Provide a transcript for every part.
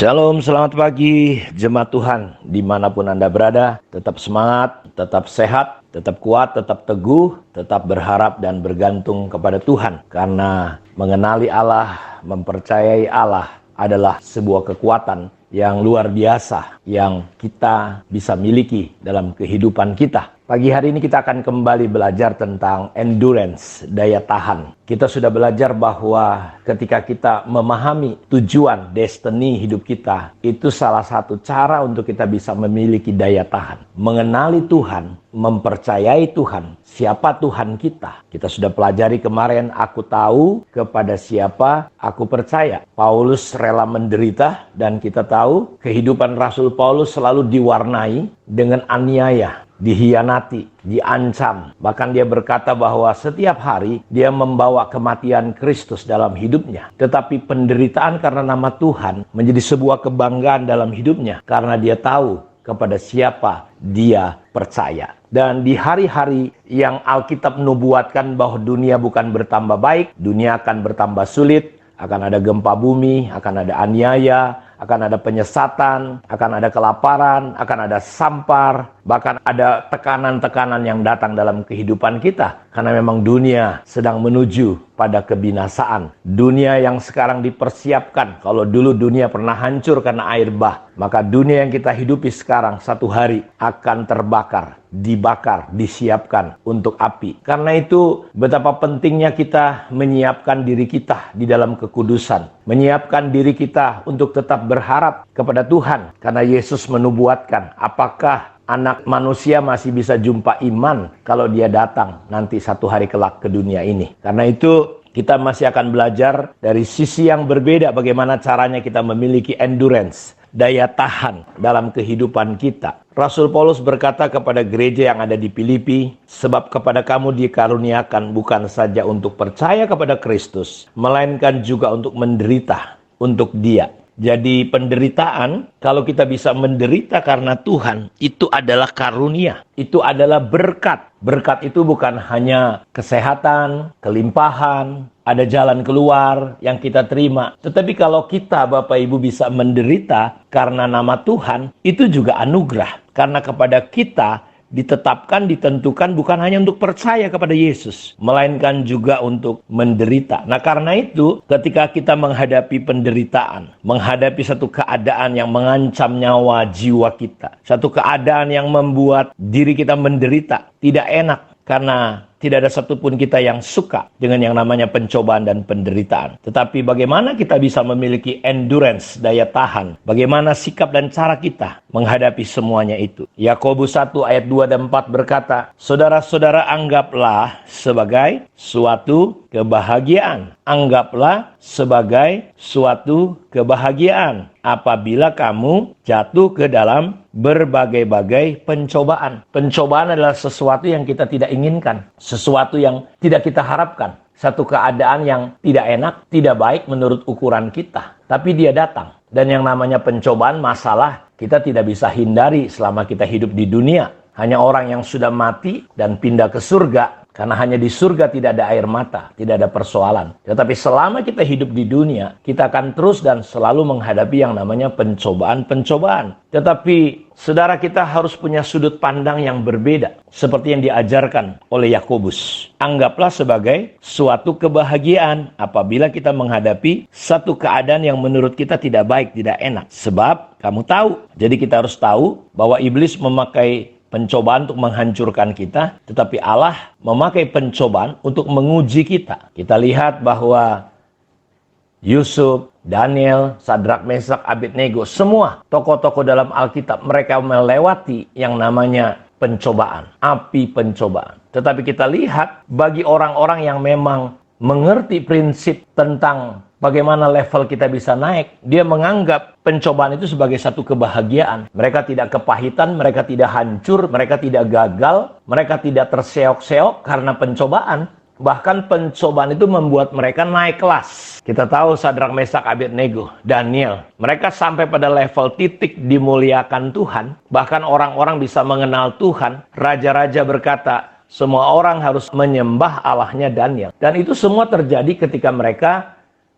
Shalom, selamat pagi jemaat Tuhan dimanapun Anda berada. Tetap semangat, tetap sehat, tetap kuat, tetap teguh, tetap berharap dan bergantung kepada Tuhan. Karena mengenali Allah, mempercayai Allah adalah sebuah kekuatan yang luar biasa yang kita bisa miliki dalam kehidupan kita. Pagi hari ini kita akan kembali belajar tentang endurance, daya tahan. Kita sudah belajar bahwa ketika kita memahami tujuan, destiny hidup kita, itu salah satu cara untuk kita bisa memiliki daya tahan. Mengenali Tuhan, mempercayai Tuhan, siapa Tuhan kita. Kita sudah pelajari kemarin, aku tahu kepada siapa aku percaya. Paulus rela menderita dan kita tahu kehidupan Rasul Paulus selalu diwarnai dengan aniaya, dihianati, diancam. Bahkan dia berkata bahwa setiap hari dia membawa kematian Kristus dalam hidupnya. Tetapi penderitaan karena nama Tuhan menjadi sebuah kebanggaan dalam hidupnya. Karena dia tahu kepada siapa dia percaya. Dan di hari-hari yang Alkitab nubuatkan bahwa dunia bukan bertambah baik, dunia akan bertambah sulit, akan ada gempa bumi, akan ada aniaya, akan ada penyesatan, akan ada kelaparan, akan ada sampar, bahkan ada tekanan-tekanan yang datang dalam kehidupan kita. Karena memang dunia sedang menuju pada kebinasaan. Dunia yang sekarang dipersiapkan. Kalau dulu dunia pernah hancur karena air bah, maka dunia yang kita hidupi sekarang satu hari akan terbakar, dibakar, disiapkan untuk api. Karena itu betapa pentingnya kita menyiapkan diri kita di dalam kekudusan. Menyiapkan diri kita untuk tetap berharap kepada Tuhan. Karena Yesus menubuatkan, apakah anak manusia masih bisa jumpa iman kalau dia datang nanti satu hari kelak ke dunia ini. Karena itu kita masih akan belajar dari sisi yang berbeda bagaimana caranya kita memiliki endurance, daya tahan dalam kehidupan kita. Rasul Paulus berkata kepada gereja yang ada di Filipi, sebab kepada kamu dikaruniakan bukan saja untuk percaya kepada Kristus, melainkan juga untuk menderita untuk Dia. Jadi penderitaan, kalau kita bisa menderita karena Tuhan, itu adalah karunia, itu adalah berkat. Berkat itu bukan hanya kesehatan, kelimpahan, ada jalan keluar yang kita terima. Tetapi kalau kita, Bapak Ibu, bisa menderita karena nama Tuhan, itu juga anugerah. Karena kepada kita ditetapkan, ditentukan bukan hanya untuk percaya kepada Yesus, melainkan juga untuk menderita. Nah, karena itu ketika kita menghadapi penderitaan, menghadapi satu keadaan yang mengancam nyawa jiwa kita, satu keadaan yang membuat diri kita menderita, tidak enak, karena tidak ada satupun kita yang suka dengan yang namanya pencobaan dan penderitaan. Tetapi bagaimana kita bisa memiliki endurance, daya tahan? Bagaimana sikap dan cara kita menghadapi semuanya itu? Yakobus 1 ayat 2 dan 4 berkata, saudara-saudara, anggaplah sebagai suatu kebahagiaan. Anggaplah sebagai suatu kebahagiaan apabila kamu jatuh ke dalam berbagai-bagai pencobaan. Pencobaan adalah sesuatu yang kita tidak inginkan, sesuatu yang tidak kita harapkan, satu keadaan yang tidak enak, tidak baik menurut ukuran kita, tapi dia datang. Dan yang namanya pencobaan, masalah, kita tidak bisa hindari selama kita hidup di dunia. Hanya orang yang sudah mati dan pindah ke surga, karena hanya di surga tidak ada air mata, tidak ada persoalan. Tetapi selama kita hidup di dunia, kita akan terus dan selalu menghadapi yang namanya pencobaan-pencobaan. Tetapi saudara, kita harus punya sudut pandang yang berbeda, seperti yang diajarkan oleh Yakobus. Anggaplah sebagai suatu kebahagiaan apabila kita menghadapi satu keadaan yang menurut kita tidak baik, tidak enak. Sebab kamu tahu, jadi kita harus tahu bahwa iblis memakai pencobaan untuk menghancurkan kita, tetapi Allah memakai pencobaan untuk menguji kita. Kita lihat bahwa Yusuf, Daniel, Sadrak, Mesak, Abednego, semua tokoh-tokoh dalam Alkitab, mereka melewati yang namanya pencobaan, api pencobaan. Tetapi kita lihat bagi orang-orang yang memang mengerti prinsip tentang bagaimana level kita bisa naik, dia menganggap pencobaan itu sebagai satu kebahagiaan. Mereka tidak kepahitan, mereka tidak hancur, mereka tidak gagal, mereka tidak terseok-seok karena pencobaan. Bahkan pencobaan itu membuat mereka naik kelas. Kita tahu Sadrak, Mesak, Abednego, Daniel, mereka sampai pada level titik dimuliakan Tuhan. Bahkan orang-orang bisa mengenal Tuhan. Raja-raja berkata, semua orang harus menyembah Allahnya Daniel. Dan itu semua terjadi ketika mereka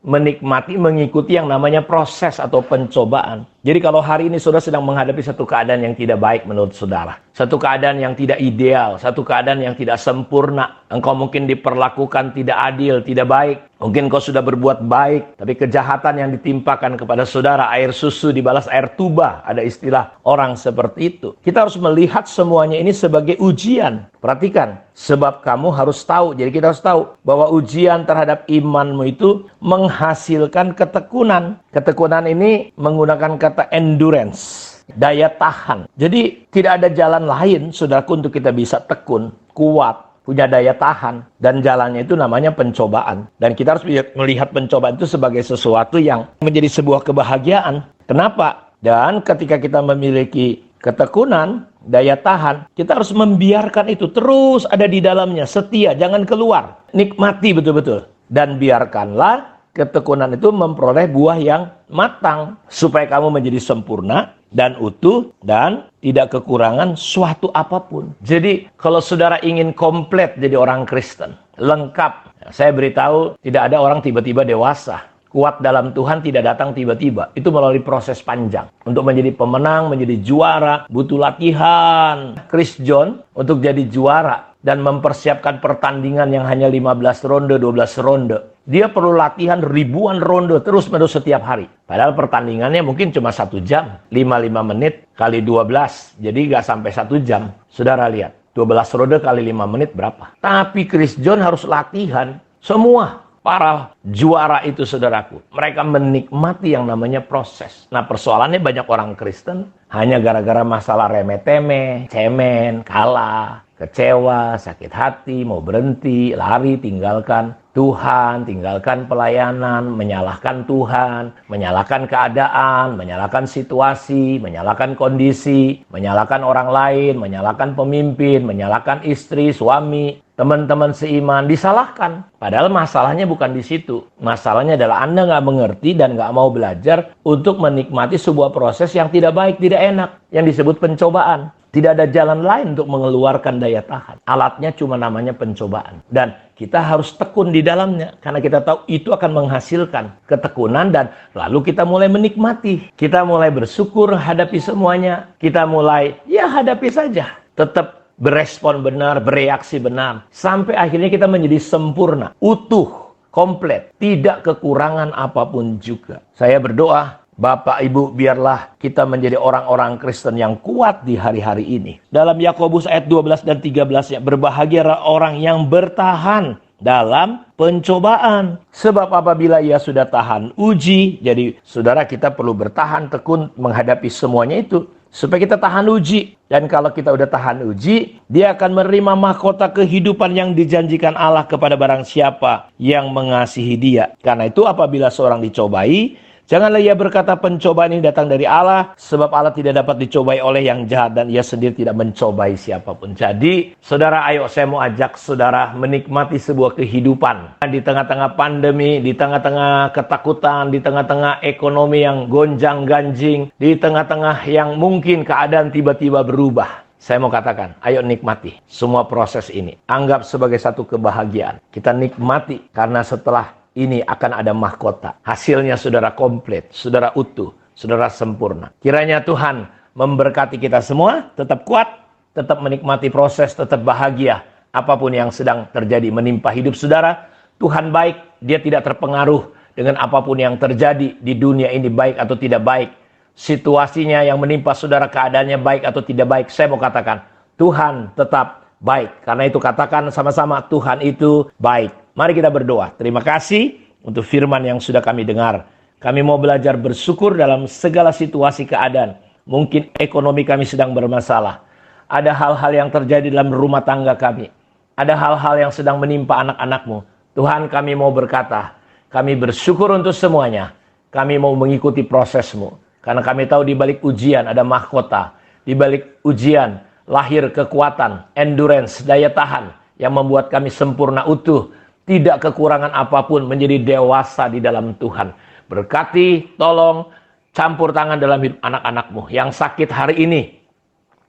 menikmati, mengikuti yang namanya proses atau pencobaan. Jadi kalau hari ini saudara sedang menghadapi satu keadaan yang tidak baik menurut saudara, satu keadaan yang tidak ideal, satu keadaan yang tidak sempurna, engkau mungkin diperlakukan tidak adil, tidak baik, mungkin kau sudah berbuat baik, tapi kejahatan yang ditimpakan kepada saudara, air susu dibalas air tuba, ada istilah orang seperti itu. Kita harus melihat semuanya ini sebagai ujian. Perhatikan, sebab kamu harus tahu, jadi kita harus tahu bahwa ujian terhadap imanmu itu menghasilkan ketekunan. Ketekunan ini menggunakan kata endurance, daya tahan. Jadi tidak ada jalan lain, saudaraku, untuk kita bisa tekun, kuat, punya daya tahan. Dan jalannya itu namanya pencobaan. Dan kita harus melihat pencobaan itu sebagai sesuatu yang menjadi sebuah kebahagiaan. Kenapa? Dan ketika kita memiliki ketekunan, daya tahan, kita harus membiarkan itu terus ada di dalamnya, setia, jangan keluar. Nikmati betul-betul. Dan biarkanlah ketekunan itu memperoleh buah yang matang, supaya kamu menjadi sempurna dan utuh dan tidak kekurangan suatu apapun. Jadi kalau saudara ingin komplit jadi orang Kristen, lengkap, saya beritahu, tidak ada orang tiba-tiba dewasa. Kuat dalam Tuhan tidak datang tiba-tiba. Itu melalui proses panjang. Untuk menjadi pemenang, menjadi juara, butuh latihan. Chris John untuk jadi juara dan mempersiapkan pertandingan yang hanya 15 ronde, 12 ronde. Dia perlu latihan ribuan ronde terus-menerus setiap hari. Padahal pertandingannya mungkin cuma 1 jam. 55 menit kali 12. Jadi nggak sampai 1 jam. Saudara lihat, 12 ronde kali 5 menit berapa? Tapi Chris John harus latihan. Semua para juara itu, saudaraku, mereka menikmati yang namanya proses. Nah, persoalannya banyak orang Kristen hanya gara-gara masalah remeh-temeh, cemen, kalah, kecewa, sakit hati, mau berhenti, lari, tinggalkan Tuhan, tinggalkan pelayanan, menyalahkan Tuhan, menyalahkan keadaan, menyalahkan situasi, menyalahkan kondisi, menyalahkan orang lain, menyalahkan pemimpin, menyalahkan istri, suami, teman-teman seiman, disalahkan. Padahal masalahnya bukan di situ. Masalahnya adalah Anda nggak mengerti dan nggak mau belajar untuk menikmati sebuah proses yang tidak baik, tidak enak, yang disebut pencobaan. Tidak ada jalan lain untuk mengeluarkan daya tahan. Alatnya cuma namanya pencobaan. Dan kita harus tekun di dalamnya. Karena kita tahu itu akan menghasilkan ketekunan dan lalu kita mulai menikmati. Kita mulai bersyukur hadapi semuanya. Kita mulai, ya hadapi saja. Tetap berespon benar, bereaksi benar. Sampai akhirnya kita menjadi sempurna, utuh, komplit. Tidak kekurangan apapun juga. Saya berdoa, Bapak, Ibu, biarlah kita menjadi orang-orang Kristen yang kuat di hari-hari ini. Dalam Yakobus ayat 12 dan 13, berbahagialah orang yang bertahan dalam pencobaan. Sebab apabila ia sudah tahan uji, jadi saudara, kita perlu bertahan tekun menghadapi semuanya itu. Supaya kita tahan uji. Dan kalau kita udah tahan uji, dia akan menerima mahkota kehidupan yang dijanjikan Allah kepada barang siapa yang mengasihi dia. Karena itu apabila seorang dicobai, janganlah ia berkata pencobaan ini datang dari Allah, sebab Allah tidak dapat dicobai oleh yang jahat dan ia sendiri tidak mencobai siapapun. Jadi, saudara, ayo saya mau ajak saudara menikmati sebuah kehidupan. Di tengah-tengah pandemi, di tengah-tengah ketakutan, di tengah-tengah ekonomi yang gonjang-ganjing, di tengah-tengah yang mungkin keadaan tiba-tiba berubah. Saya mau katakan, ayo nikmati semua proses ini. Anggap sebagai satu kebahagiaan. Kita nikmati karena setelah ini akan ada mahkota. Hasilnya saudara komplit, saudara utuh, saudara sempurna. Kiranya Tuhan memberkati kita semua, tetap kuat, tetap menikmati proses, tetap bahagia. Apapun yang sedang terjadi menimpa hidup saudara, Tuhan baik, dia tidak terpengaruh dengan apapun yang terjadi di dunia ini, baik atau tidak baik. Situasinya yang menimpa saudara, keadaannya baik atau tidak baik. Saya mau katakan, Tuhan tetap baik. Karena itu katakan sama-sama, Tuhan itu baik. Mari kita berdoa. Terima kasih untuk firman yang sudah kami dengar. Kami mau belajar bersyukur dalam segala situasi keadaan. Mungkin ekonomi kami sedang bermasalah. Ada hal-hal yang terjadi dalam rumah tangga kami. Ada hal-hal yang sedang menimpa anak-anakmu. Tuhan, kami mau berkata, kami bersyukur untuk semuanya. Kami mau mengikuti prosesmu. Karena kami tahu di balik ujian ada mahkota. Di balik ujian lahir kekuatan, endurance, daya tahan yang membuat kami sempurna utuh. Tidak kekurangan apapun, menjadi dewasa di dalam Tuhan. Berkati, tolong, campur tangan dalam hidup anak-anakmu. Yang sakit hari ini,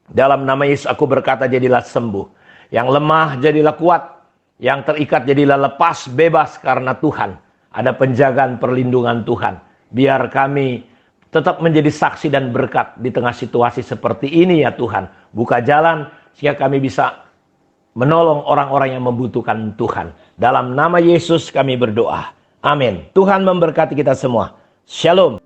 dalam nama Yesus aku berkata jadilah sembuh. Yang lemah jadilah kuat. Yang terikat jadilah lepas, bebas karena Tuhan ada penjagaan perlindungan Tuhan. Biar kami tetap menjadi saksi dan berkat di tengah situasi seperti ini ya Tuhan. Buka jalan sehingga kami bisa menolong orang-orang yang membutuhkan Tuhan. Dalam nama Yesus kami berdoa. Amin. Tuhan memberkati kita semua. Shalom.